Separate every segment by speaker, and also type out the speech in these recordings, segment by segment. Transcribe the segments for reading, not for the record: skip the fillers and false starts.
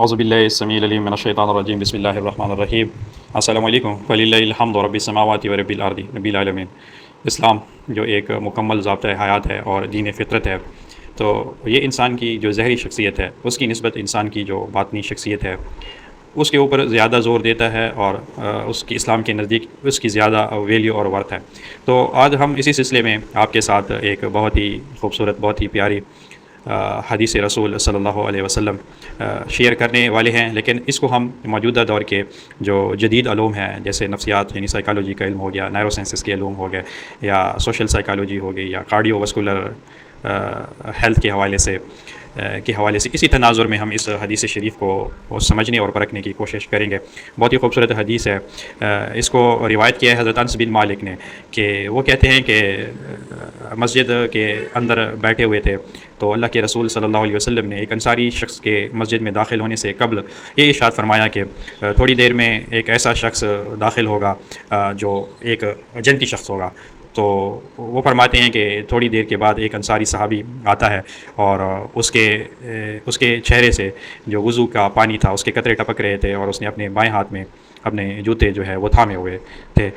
Speaker 1: اعوذ باللہ السمیع العلیم من الشیطان الرجیم بسم اللہ الرحمن الرحیم السلام علیکم وللہ الحمد رب السماوات و رب الارض رب العالمین۔ اسلام جو ایک مکمل ضابطۂ حیات ہے اور دین فطرت ہے، تو یہ انسان کی جو ظاہری شخصیت ہے اس کی نسبت انسان کی جو باطنی شخصیت ہے اس کے اوپر زیادہ زور دیتا ہے، اور اس کی اسلام کے نزدیک اس کی زیادہ ویلیو اور ورتھ ہے۔ تو آج ہم اسی سلسلے میں آپ کے ساتھ ایک بہت ہی خوبصورت، بہت ہی پیاری حدیث رسول صلی اللہ علیہ وسلم شیئر کرنے والے ہیں، لیکن اس کو ہم موجودہ دور کے جو جدید علوم ہیں، جیسے نفسیات یعنی سائیکالوجی کا علم ہو گیا، نیرو سائنسز کے علوم ہو گئے، یا سوشل سائیکالوجی ہو گئی، یا کارڈیو واسکولر ہیلتھ کے حوالے سے اسی تناظر میں ہم اس حدیث شریف کو سمجھنے اور پرکھنے کی کوشش کریں گے۔ بہت ہی خوبصورت حدیث ہے۔ اس کو روایت کیا ہے حضرت انس بن مالک نے، کہ وہ کہتے ہیں کہ مسجد کے اندر بیٹھے ہوئے تھے، تو اللہ کے رسول صلی اللہ علیہ وسلم نے ایک انصاری شخص کے مسجد میں داخل ہونے سے قبل یہ ارشاد فرمایا کہ تھوڑی دیر میں ایک ایسا شخص داخل ہوگا جو ایک جنتی شخص ہوگا۔ تو وہ فرماتے ہیں کہ تھوڑی دیر کے بعد ایک انصاری صحابی آتا ہے، اور اس کے چہرے سے جو وضو کا پانی تھا اس کے قطرے ٹپک رہے تھے، اور اس نے اپنے بائیں ہاتھ میں اپنے جوتے جو ہے وہ تھامے ہوئے تھے،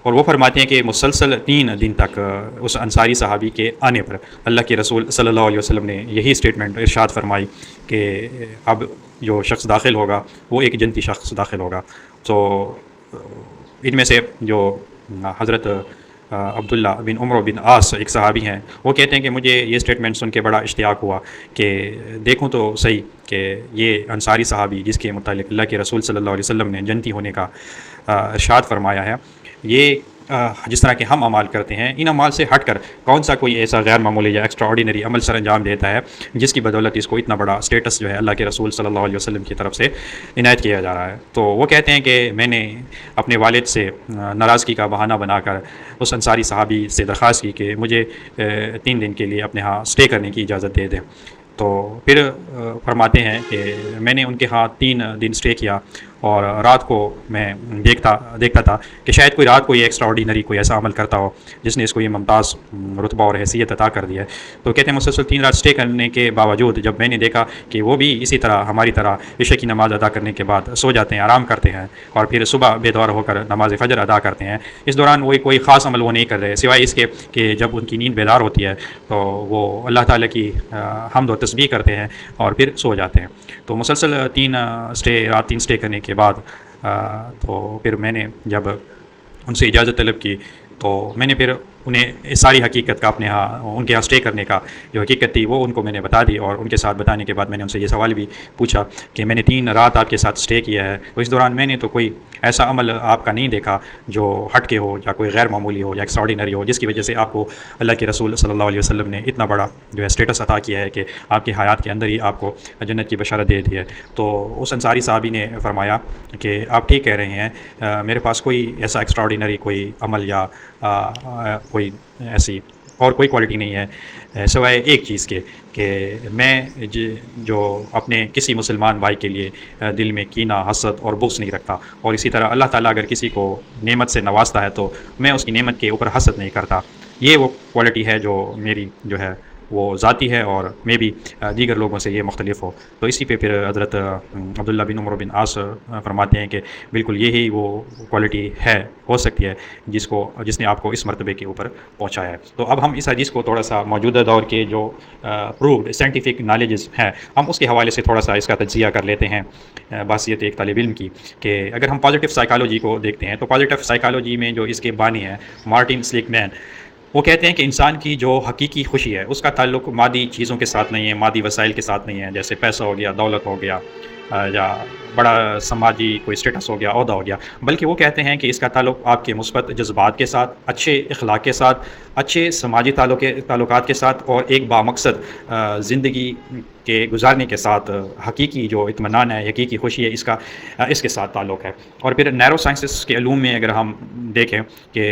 Speaker 1: اور وہ فرماتے ہیں کہ مسلسل 3 دن تک اس انصاری صحابی کے آنے پر اللہ کے رسول صلی اللہ علیہ وسلم نے یہی اسٹیٹمنٹ ارشاد فرمائی کہ اب جو شخص داخل ہوگا وہ ایک جنتی شخص داخل ہوگا۔ تو ان میں سے جو حضرت عبداللہ بن عمر بن عاص ایک صحابی ہیں، وہ کہتے ہیں کہ مجھے یہ اسٹیٹمنٹ سن کے بڑا اشتیاق ہوا کہ دیکھوں تو صحیح کہ یہ انصاری صحابی جس کے متعلق اللہ کے رسول صلی اللہ علیہ وسلم نے جنتی ہونے کا ارشاد فرمایا ہے، یہ جس طرح کے ہم اعمال کرتے ہیں، ان اعمال سے ہٹ کر کون سا کوئی ایسا غیر معمولی یا ایکسٹرا آرڈینری عمل سر انجام دیتا ہے جس کی بدولت اس کو اتنا بڑا اسٹیٹس جو ہے اللہ کے رسول صلی اللہ علیہ وسلم کی طرف سے عنایت کیا جا رہا ہے۔ تو وہ کہتے ہیں کہ میں نے اپنے والد سے ناراضگی کا بہانہ بنا کر اس انصاری صحابی سے درخواست کی کہ مجھے 3 دن کے لیے اپنے ہاں اسٹے کرنے کی اجازت دے دیں۔ تو پھر فرماتے ہیں کہ میں نے ان کے ہاں 3 دن اسٹے کیا، اور رات کو میں دیکھتا تھا کہ شاید کوئی رات کو یہ ایکسٹرا آرڈینری کوئی ایسا عمل کرتا ہو جس نے اس کو یہ ممتاز رتبہ اور حیثیت عطا کر دیا ہے۔ تو کہتے ہیں مسلسل 3 رات اسٹے کرنے کے باوجود جب میں نے دیکھا کہ وہ بھی اسی طرح ہماری طرح عشاء کی نماز ادا کرنے کے بعد سو جاتے ہیں، آرام کرتے ہیں، اور پھر صبح بیدار ہو کر نماز فجر ادا کرتے ہیں، اس دوران وہ کوئی خاص عمل وہ نہیں کر رہے سوائے اس کے کہ جب ان کی نیند بیدار ہوتی ہے تو وہ اللہ تعالیٰ کی حمد و تسبیح کرتے ہیں اور پھر سو جاتے ہیں۔ تو مسلسل 3 رات اسٹے کرنے کے بعد تو پھر میں نے جب ان سے اجازت طلب کی، تو میں نے پھر انہیں اس ساری حقیقت کا اپنے ہاں ان کے ہاں اسٹے کرنے کا جو حقیقت تھی وہ ان کو میں نے بتا دی، اور ان کے ساتھ بتانے کے بعد میں نے ان سے یہ سوال بھی پوچھا کہ میں نے 3 رات آپ کے ساتھ اسٹے کیا ہے، تو اس دوران میں نے تو کوئی ایسا عمل آپ کا نہیں دیکھا جو ہٹ کے ہو، یا کوئی غیر معمولی ہو، یا ایکسٹرا آرڈینری ہو، جس کی وجہ سے آپ کو اللہ کے رسول صلی اللہ علیہ وسلم نے اتنا بڑا جو ہے اسٹیٹس عطا کیا ہے کہ آپ کی حیات کے اندر ہی آپ کو جنت کی بشارت دے دی ہے۔ تو اس انصاری صحابی نے فرمایا کہ آپ ٹھیک کہہ رہے ہیں، میرے پاس کوئی ایسا ایکسٹرا آرڈینری کوئی عمل یا کوئی ایسی اور کوئی کوالٹی نہیں ہے سوائے ایک چیز کے کہ میں جو اپنے کسی مسلمان بھائی کے لیے دل میں کینہ، حسد اور بغض نہیں رکھتا، اور اسی طرح اللہ تعالیٰ اگر کسی کو نعمت سے نوازتا ہے تو میں اس کی نعمت کے اوپر حسد نہیں کرتا۔ یہ وہ کوالٹی ہے جو میری جو ہے وہ ذاتی ہے، اور میں بھی دیگر لوگوں سے یہ مختلف ہو۔ تو اسی پہ پھر حضرت عبداللہ بن عمر بن عاص فرماتے ہیں کہ بالکل یہی وہ کوالٹی ہو سکتی ہے جس نے آپ کو اس مرتبے کے اوپر پہنچایا ہے۔ تو اب ہم اس حدیث کو تھوڑا سا موجودہ دور کے جو پرووڈ سائنٹیفک نالجز ہیں ہم اس کے حوالے سے تھوڑا سا اس کا تجزیہ کر لیتے ہیں بحیثیت ایک طالب علم کی، کہ اگر ہم پازیٹیو سائیکالوجی کو دیکھتے ہیں تو پازیٹیو سائیکالوجی میں جو اس کے بانی ہیں مارٹن سلیک مین، وہ کہتے ہیں کہ انسان کی جو حقیقی خوشی ہے اس کا تعلق مادی چیزوں کے ساتھ نہیں ہے، مادی وسائل کے ساتھ نہیں ہے، جیسے پیسہ ہو گیا، دولت ہو گیا، یا بڑا سماجی کوئی اسٹیٹس ہو گیا، عہدہ ہو گیا، بلکہ وہ کہتے ہیں کہ اس کا تعلق آپ کے مثبت جذبات کے ساتھ، اچھے اخلاق کے ساتھ، اچھے سماجی تعلقات کے ساتھ، اور ایک بامقصد زندگی کے گزارنے کے ساتھ حقیقی جو اطمینان ہے، حقیقی خوشی ہے، اس کے ساتھ تعلق ہے۔ اور پھر نیرو سائنسز کے علوم میں اگر ہم دیکھیں کہ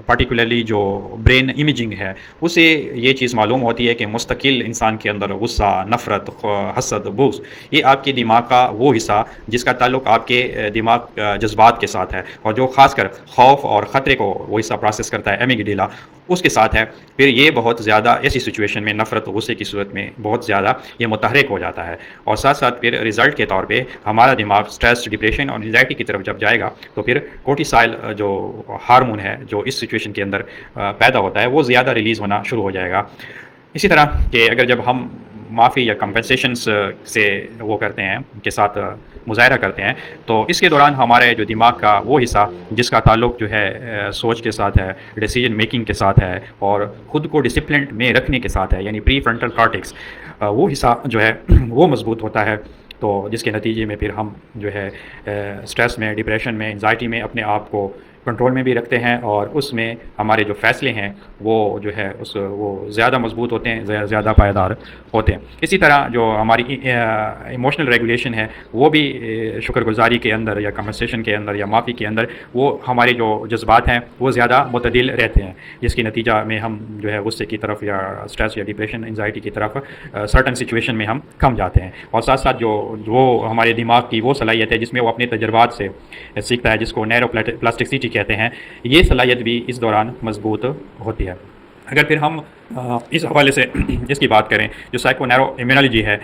Speaker 1: پارٹیکولرلی جو برین امیجنگ ہے اسے یہ چیز معلوم ہوتی ہے کہ مستقل انسان کے اندر غصہ، نفرت، حسد، بغض یہ آپ کے دماغ کا وہ حصہ جس کا تعلق آپ کے دماغ جذبات کے ساتھ ہے، اور جو خاص کر خوف اور خطرے کو وہ حصہ پروسیس کرتا ہے، ایمیگڈیلا، اس کے ساتھ ہے، پھر یہ بہت زیادہ ایسی سچویشن میں نفرت و غصے کی صورت میں بہت زیادہ یہ متحرک ہو جاتا ہے، اور ساتھ ساتھ پھر رزلٹ کے طور پہ ہمارا دماغ سٹریس، ڈپریشن اور انزائٹی کی طرف جب جائے گا تو پھر کورٹیسائل جو ہارمون ہے جو اس سچویشن کے اندر پیدا ہوتا ہے وہ زیادہ ریلیز ہونا شروع ہو جائے گا۔ اسی طرح کہ اگر جب ہم معافی یا کمپنسیشنس سے وہ کرتے ہیں، ان کے ساتھ مظاہرہ کرتے ہیں، تو اس کے دوران ہمارے جو دماغ کا وہ حصہ جس کا تعلق جو ہے سوچ کے ساتھ ہے، ڈیسیجن میکنگ کے ساتھ ہے، اور خود کو ڈسپلنڈ میں رکھنے کے ساتھ ہے، یعنی پری فرنٹل کارٹیکس، وہ حصہ جو ہے وہ مضبوط ہوتا ہے، تو جس کے نتیجے میں پھر ہم جو ہے سٹریس میں، ڈپریشن میں، انزائٹی میں اپنے آپ کو کنٹرول میں بھی رکھتے ہیں، اور اس میں ہمارے جو فیصلے ہیں وہ جو ہے وہ زیادہ مضبوط ہوتے ہیں، زیادہ پائیدار ہوتے ہیں۔ اسی طرح جو ہماری ایموشنل ریگولیشن ہے وہ بھی شکر گزاری کے اندر یا کمپنسیشن کے اندر یا معافی کے اندر وہ ہمارے جو جذبات ہیں وہ زیادہ معتدل رہتے ہیں، جس کے نتیجہ میں ہم جو ہے غصے کی طرف یا سٹریس یا ڈپریشن، انزائٹی کی طرف سرٹن سچویشن میں ہم کم جاتے ہیں۔ اور ساتھ ساتھ جو وہ ہمارے دماغ کی وہ صلاحیت ہے جس میں وہ اپنے تجربات سے سیکھتا ہے، جس کو نیرو پلاسٹکسٹی کہتے ہیں، یہ صلاحیت بھی اس دوران مضبوط ہوتی ہے۔ اگر پھر ہم اس حوالے سے اس کی بات کریں جو سائیکو نیرو امیونالوجی ہے،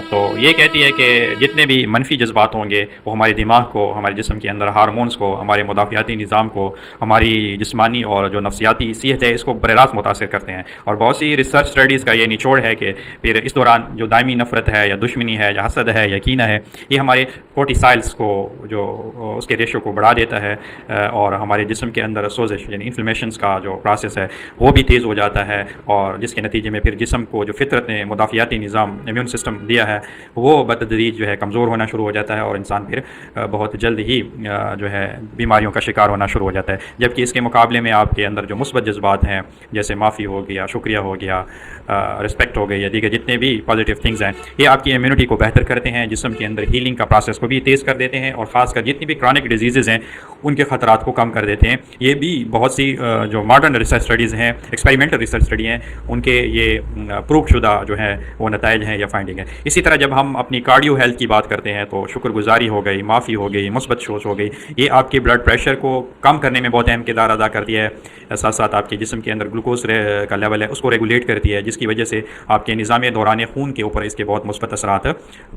Speaker 1: تو یہ کہتی ہے کہ جتنے بھی منفی جذبات ہوں گے وہ ہمارے دماغ کو، ہمارے جسم کے اندر ہارمونز کو، ہمارے مدافعاتی نظام کو، ہماری جسمانی اور جو نفسیاتی صحت ہے اس کو براہ راست متاثر کرتے ہیں۔ اور بہت سی ریسرچ اسٹڈیز کا یہ نچوڑ ہے کہ پھر اس دوران جو دائمی نفرت ہے یا دشمنی ہے یا حسد ہے یا کینہ ہے، یہ ہمارے کورٹیسائلز کو جو اس کے ریشو کو بڑھا دیتا ہے، اور ہمارے جسم کے اندر سوزش یعنی انفلیمیشنز کا جو پروسیس ہے وہ بھی تیز ہو جاتا ہے، اور جس کے نتیجے میں پھر جسم کو جو فطرت نے مدافعاتی نظام امیون سسٹم دیا ہے وہ بتدریج جو ہے کمزور ہونا شروع ہو جاتا ہے، اور انسان پھر بہت جلد ہی جو ہے بیماریوں کا شکار ہونا شروع ہو جاتا ہے۔ جبکہ اس کے مقابلے میں آپ کے اندر جو مثبت جذبات ہیں جیسے معافی ہو گیا، شکریہ ہو گیا، رسپیکٹ ہو گئی، یا دیگر جتنے بھی پازیٹیو تھنگز ہیں، یہ آپ کی امیونٹی کو بہتر کرتے ہیں، جسم کے اندر ہیلنگ کا پروسیس کو بھی تیز کر دیتے ہیں، اور خاص کر جتنی بھی کرونک ڈیزیزز ہیں ان کے خطرات کو کم کر دیتے ہیں۔ یہ بھی بہت سی جو ماڈرن ریسرچ اسٹڈیز ہیں، ایکسپیریمنٹل ریسرچ اسٹڈی ہیں، ان کے یہ پروف شدہ جو ہیں وہ نتائج ہیں یا فائنڈنگ ہے۔ اسی طرح جب ہم اپنی کارڈیو ہیلتھ کی بات کرتے ہیں تو شکر گزاری ہو گئی، معافی ہو گئی، مثبت سوچ ہو گئی، یہ آپ کے بلڈ پریشر کو کم کرنے میں بہت اہم کردار ادا کرتی ہے، ساتھ ساتھ آپ کے جسم کے اندر گلوکوز کا لیول ہے اس کو ریگولیٹ کرتی ہے، جس کی وجہ سے آپ کے نظام دوران خون کے اوپر اس کے بہت مثبت اثرات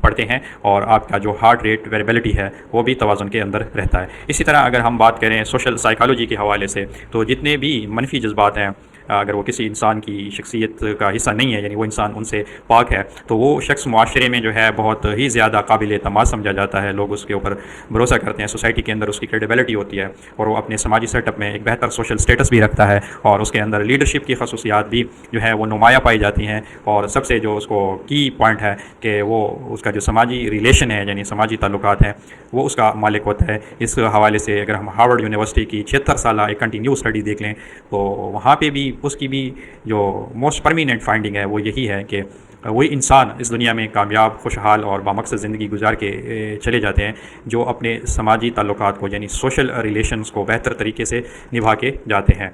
Speaker 1: پڑتے ہیں، اور آپ کا جو ہارٹ ریٹ ویریبلٹی ہے وہ بھی توازن کے اندر رہتا ہے۔ اسی طرح اگر ہم بات کریں سوشل سائیکالوجی کے حوالے سے، تو جتنے بھی منفی جذبات ہیں اگر وہ کسی انسان کی شخصیت کا حصہ نہیں ہے، یعنی وہ انسان ان سے پاک ہے، تو وہ شخص معاشرے میں جو ہے بہت ہی زیادہ قابل اعتماد سمجھا جاتا ہے، لوگ اس کے اوپر بھروسہ کرتے ہیں، سوسائٹی کے اندر اس کی کریڈیبلٹی ہوتی ہے، اور وہ اپنے سماجی سیٹ اپ میں ایک بہتر سوشل سٹیٹس بھی رکھتا ہے، اور اس کے اندر لیڈرشپ کی خصوصیات بھی جو ہے وہ نمایاں پائی جاتی ہیں، اور سب سے جو اس کو کی پوائنٹ ہے کہ وہ اس کا جو سماجی ریلیشن ہے یعنی سماجی تعلقات ہیں وہ اس کا مالک ہوتا ہے۔ اس حوالے سے اگر ہم ہارورڈ یونیورسٹی کی 76 سالہ ایک کنٹینیو اسٹڈی دیکھ لیں تو وہاں پہ بھی اس کی بھی جو موسٹ پرمیننٹ فائنڈنگ ہے وہ یہی ہے کہ وہی انسان اس دنیا میں کامیاب، خوشحال اور بامقصد زندگی گزار کے چلے جاتے ہیں جو اپنے سماجی تعلقات کو یعنی سوشل ریلیشنز کو بہتر طریقے سے نبھا کے جاتے ہیں۔